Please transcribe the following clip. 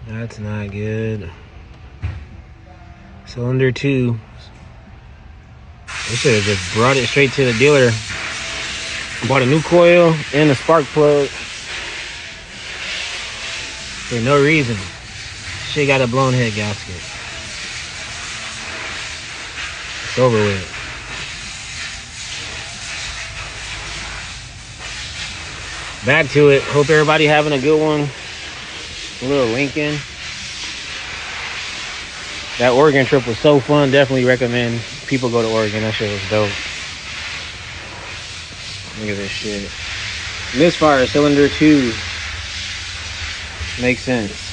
That's not good. Cylinder 2. They should have just brought it straight to the dealer. Bought a new coil and a spark plug for no reason. Shit got a blown head gasket. It's over with. Back to it. Hope everybody having a good one. A little Lincoln. That Oregon trip was so fun. Definitely recommend people go to Oregon. That shit was dope. Look at this shit. Misfire cylinder 2. Makes sense.